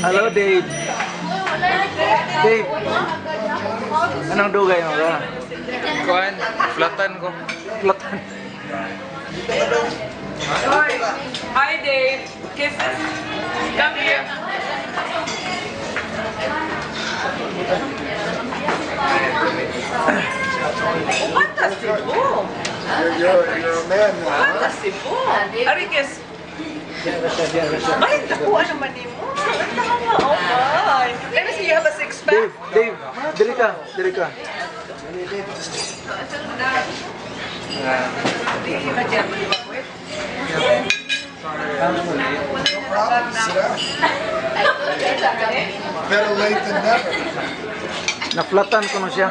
Hello, Dave. Dave. Anong dugay mo ka? Kuan, flatan ko. Platan. Hi, Dave. Kisses. Come here. Fantastic. Oh, You're a man now, huh? fantastic. Oh, Arikis. Ay, nakuha naman ni mo. Ang tama. Oh my. Let me see, you have a six-pack? Dave, diri ka, diri ka. No problem. Sit down. Better late than never. Naflatan ko na siya.